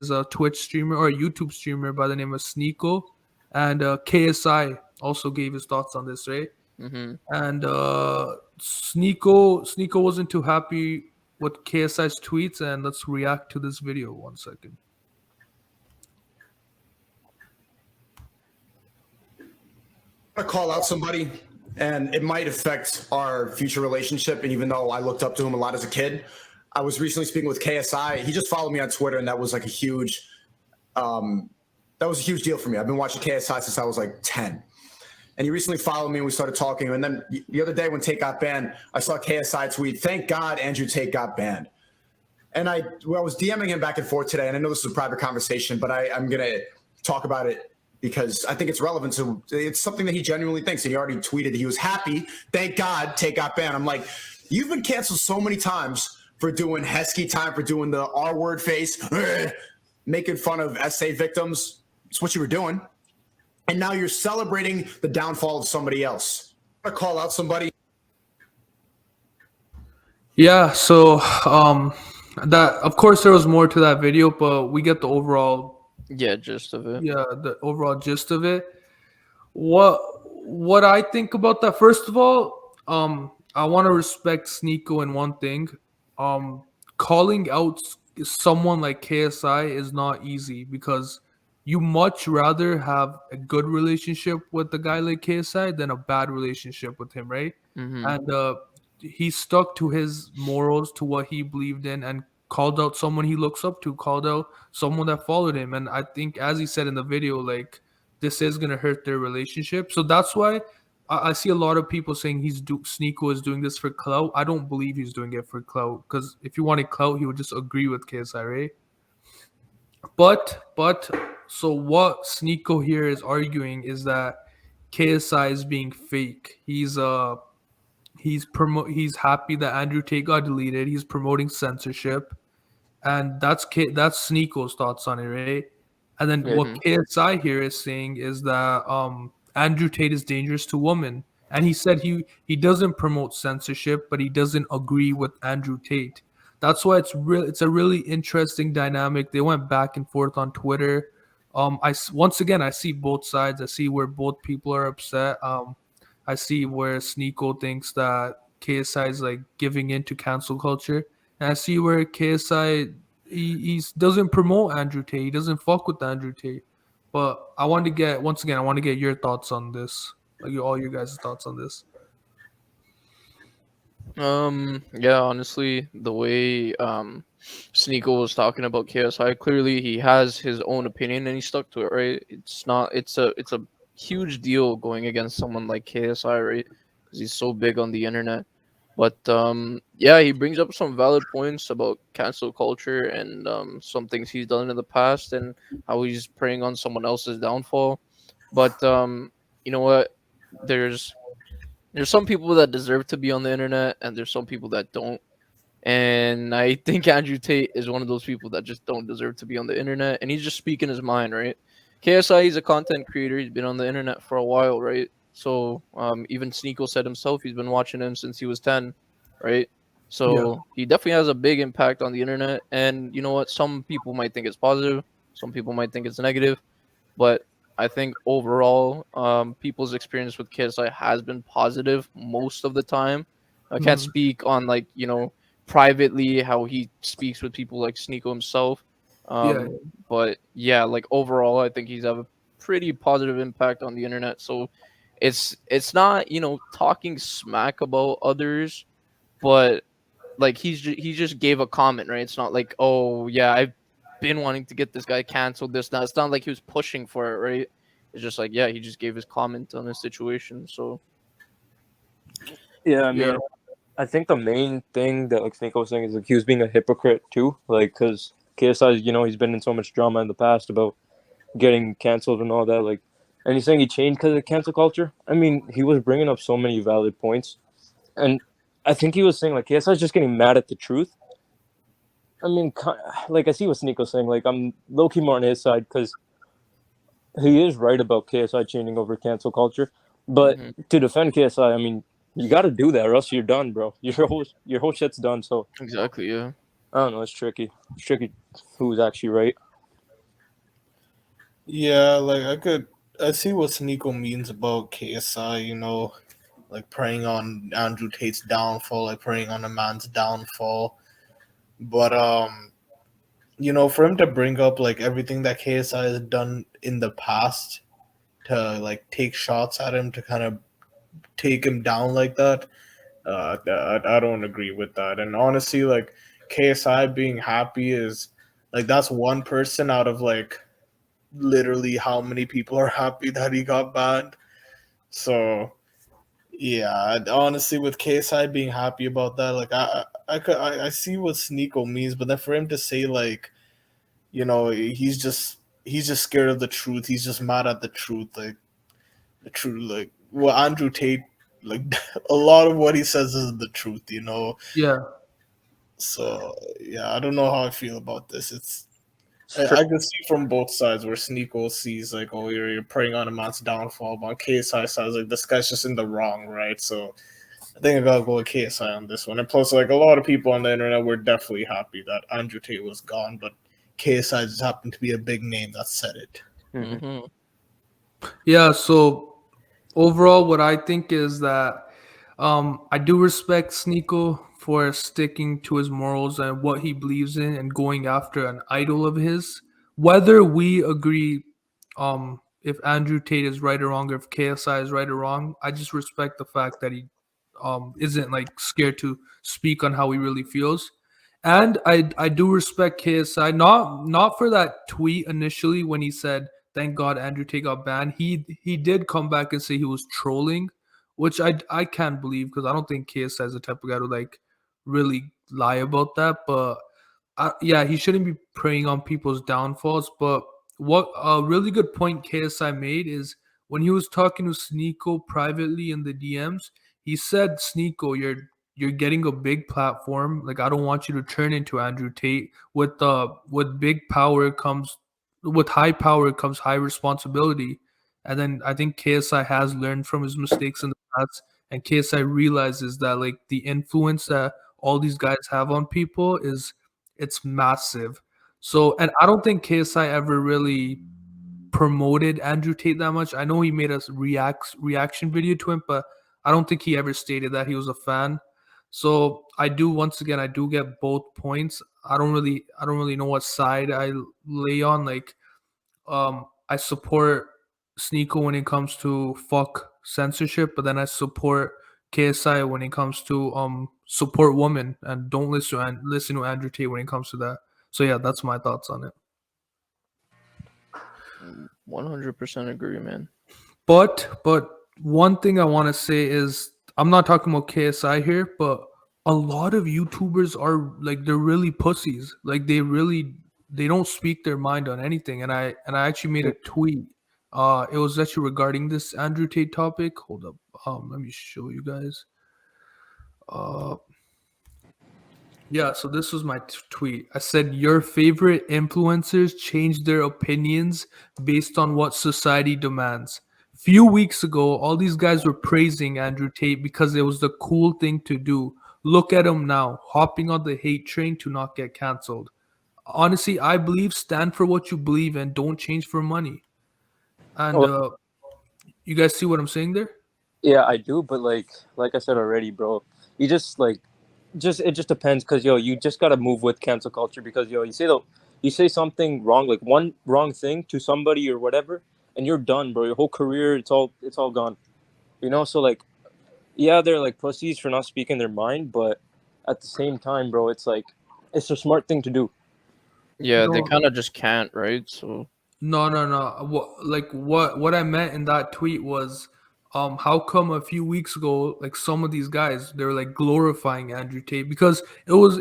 is a Twitch streamer or a YouTube streamer by the name of Sneako, and KSI also gave his thoughts on this, right? Mm-hmm. And Sneako wasn't too happy with KSI's tweets, and let's react to this video. 1 second. To call out somebody, and it might affect our future relationship. And even though I looked up to him a lot as a kid, I was recently speaking with KSI. He just followed me on Twitter, and that was like a huge deal for me. I've been watching KSI since I was like 10. And he recently followed me and we started talking. And then the other day when Tate got banned, I saw KSI tweet, "Thank God Andrew Tate got banned." And I was DMing him back and forth today. And I know this is a private conversation, but I'm going to talk about it because I think it's relevant to it's something that he genuinely thinks. And he already tweeted he was happy. Thank God Tate got banned. I'm like, you've been canceled so many times for doing Heskey time, for doing the R word face, making fun of SA victims. It's what you were doing. And now you're celebrating the downfall of somebody else. I'm gonna call out somebody. Yeah, so that of course there was more to that video, but we get the overall gist of it. Yeah, the overall gist of it. What I think about that, first of all, I want to respect Sneako in one thing. Calling out someone like KSI is not easy because you much rather have a good relationship with a guy like KSI than a bad relationship with him, right? Mm-hmm. And he stuck to his morals, to what he believed in, and called out someone he looks up to, called out someone that followed him. And I think, as he said in the video, like, this is gonna hurt their relationship. So that's why I see a lot of people saying Sneako is doing this for clout. I don't believe he's doing it for clout, because if he wanted clout, he would just agree with KSI, right? But so what Sneako here is arguing is that KSI is being fake. He's happy that Andrew Tate got deleted. He's promoting censorship, and that's Sneako's thoughts on it, right? And then what KSI here is saying is that Andrew Tate is dangerous to women, and he said he doesn't promote censorship, but he doesn't agree with Andrew Tate. That's why it's a really interesting dynamic. They went back and forth on Twitter. Once again, I see both sides. I see where both people are upset. I see where Sneako thinks that KSI is like giving in to cancel culture, and I see where KSI he doesn't promote Andrew Tate. He doesn't fuck with Andrew Tate. But I want to get your thoughts on this, like all your guys' thoughts on this. Yeah, honestly, the way Sneako was talking about KSI, clearly he has his own opinion and he stuck to it, right? It's a huge deal going against someone like KSI, right? Because he's so big on the internet. But yeah, he brings up some valid points about cancel culture and some things he's done in the past and how he's preying on someone else's downfall. But you know what? There's some people that deserve to be on the internet, and there's some people that don't. And I think Andrew Tate is one of those people that just don't deserve to be on the internet, and he's just speaking his mind, right? KSI, he's a content creator. He's been on the internet for a while, right? So even Sneako said himself, he's been watching him since he was 10, right? So he definitely has a big impact on the internet. And you know what? Some people might think it's positive. Some people might think it's negative. But I think overall, people's experience with KSI has been positive most of the time. I can't speak on, like, privately how he speaks with people like Sneako himself. But yeah, like overall, I think he's have a pretty positive impact on the internet. So it's not talking smack about others, but like he just gave a comment, right? It's not like, oh yeah, I've been wanting to get this guy canceled, this now. It's not like he was pushing for it, right? It's just like, yeah, he just gave his comment on the situation. So yeah, I mean, I think the main thing that like Sneako was saying is like he was being a hypocrite too, like because KSI, he's been in so much drama in the past about getting canceled and all that, like, and he's saying he changed because of cancel culture. I mean, he was bringing up so many valid points, and I think he was saying like KSI is just getting mad at the truth. I mean, like I see what Sneako's saying. Like I'm low key more on his side because he is right about KSI changing over cancel culture. But to defend KSI, I mean, you got to do that, or else you're done, bro. Your whole shit's done. So exactly, yeah. I don't know. It's tricky. It's tricky who's actually right. Yeah, like I see what Sneako means about KSI. Like preying on Andrew Tate's downfall, like preying on a man's downfall. But for him to bring up like everything that KSI has done in the past to like take shots at him to kind of take him down like that, I don't agree with that. And honestly, like KSI being happy is like that's one person out of like literally how many people are happy that he got banned. So yeah, honestly, with KSI being happy about that, like I see what Sneeko means, but then for him to say like, he's just scared of the truth. He's just mad at the truth. Like the truth, like well, Andrew Tate, like a lot of what he says is the truth. Yeah. So yeah, I don't know how I feel about this. Sure. I can see from both sides where Sneeko sees like, oh, you're preying on a man's downfall, but KSI says like this guy's just in the wrong, right? So I think I gotta go with KSI on this one. And plus, like a lot of people on the internet were definitely happy that Andrew Tate was gone, but KSI just happened to be a big name that said it. Mm-hmm. Yeah, so overall, what I think is that I do respect Sneeko for sticking to his morals and what he believes in and going after an idol of his. Whether we agree if Andrew Tate is right or wrong, or if KSI is right or wrong, I just respect the fact that he isn't like scared to speak on how he really feels. And I do respect KSI, not for that tweet initially when he said thank God Andrew Tate got banned. He did come back and say he was trolling, which I can't believe because I don't think KSI is the type of guy to like really lie about that. But yeah, he shouldn't be preying on people's downfalls. But what a really good point KSI made is when he was talking to Sneeko privately in the DMs, he said, "Sneeko, you're getting a big platform. Like I don't want you to turn into Andrew Tate. With big power comes with high power comes high responsibility." And then I think KSI has learned from his mistakes in the past, and KSI realizes that like the influence that all these guys have on people is it's massive. So, and I don't think KSI ever really promoted Andrew Tate that much. I know he made a reaction video to him, but I don't think he ever stated that he was a fan. So I do once again I do get both points. I don't really know what side I lay on. Like I support Sneeko when it comes to fuck censorship, but then I support KSI when it comes to support women and don't listen to Andrew Tate when it comes to that. So yeah, that's my thoughts on it. 100% agree, man. But one thing I want to say is I'm not talking about KSI here, but a lot of YouTubers are like they're really pussies. Like they don't speak their mind on anything. And I actually made a tweet. It was actually regarding this Andrew Tate topic. Hold up. Let me show you guys. Yeah, so this was my tweet. I said, your favorite influencers change their opinions based on what society demands. Few weeks ago, all these guys were praising Andrew Tate because it was the cool thing to do. Look at him now, hopping on the hate train to not get canceled. Honestly, I believe stand for what you believe and don't change for money. And Well, you guys see what I'm saying there? yeah, I do, but like I said already, bro, you just like just it just depends because you just gotta move with cancel culture because you say something wrong, like one wrong thing to somebody or whatever, and you're done, bro. Your whole career, it's all gone. So like, yeah, they're like pussies for not speaking their mind, but at the same time, bro, it's like it's a smart thing to do. Yeah, they No. kind of just can't, right? So No. What I meant in that tweet was, how come a few weeks ago, like some of these guys, they were like glorifying Andrew Tate because it was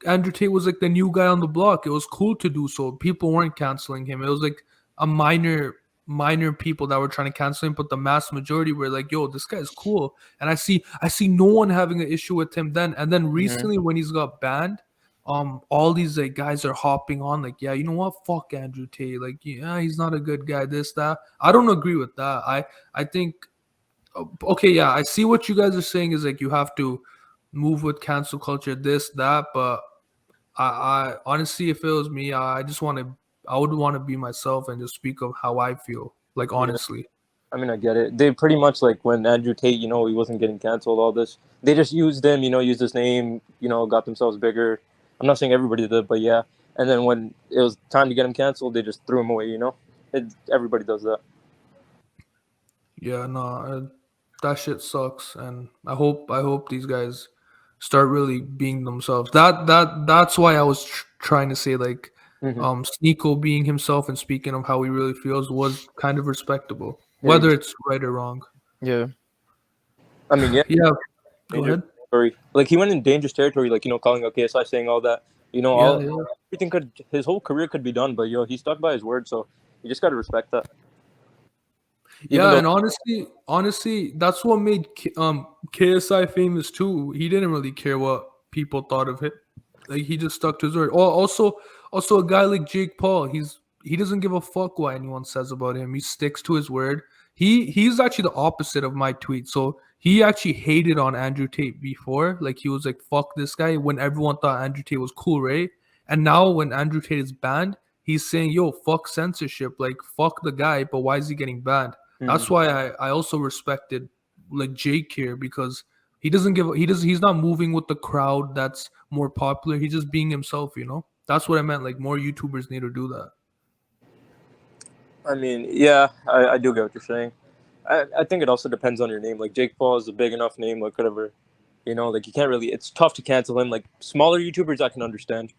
Andrew Tate was like the new guy on the block. It was cool to do so. People weren't canceling him. It was like a minor people that were trying to cancel him, but the mass majority were like, "Yo, this guy's cool." And I see no one having an issue with him then. And then mhm. recently, when he's got banned, all these like guys are hopping on like, yeah, you know what, fuck Andrew Tate, like, yeah, he's not a good guy, this that. I don't agree with that. I think okay, yeah, I see what you guys are saying is like you have to move with cancel culture, this that, but I honestly, if it was me, I would want to be myself and just speak of how I feel, like honestly. I mean, I get it. They pretty much like when Andrew Tate, he wasn't getting canceled, all this. They just used him, used his name, got themselves bigger. I'm not saying everybody did, but yeah. And then when it was time to get him canceled, they just threw him away, Everybody does that. Yeah, no, that shit sucks, and I hope these guys start really being themselves. That's why I was trying to say like, Sneako being himself and speaking of how he really feels was kind of respectable, whether it's right or wrong. Yeah. I mean, yeah. Yeah. Go ahead. Territory. Like he went in dangerous territory, like calling out KSI, saying all that. Everything his whole career could be done, but he stuck by his word, so you just got to respect that. And honestly, that's what made KSI famous too. He didn't really care what people thought of him. Like he just stuck to his word. Also a guy like Jake Paul, he doesn't give a fuck what anyone says about him. He sticks to his word. He's actually the opposite of my tweet. So he actually hated on Andrew Tate before. Like he was like, fuck this guy, when everyone thought Andrew Tate was cool, right? And now when Andrew Tate is banned, he's saying, yo, fuck censorship. Like fuck the guy, but why is he getting banned? That's why I also respected like Jake here, because he's not moving with the crowd that's more popular. He's just being himself, That's what I meant. Like more YouTubers need to do that. I mean, yeah, I do get what you're saying. I think it also depends on your name. Like Jake Paul is a big enough name, like whatever, like you can't really. It's tough to cancel him. Like smaller YouTubers, I can understand.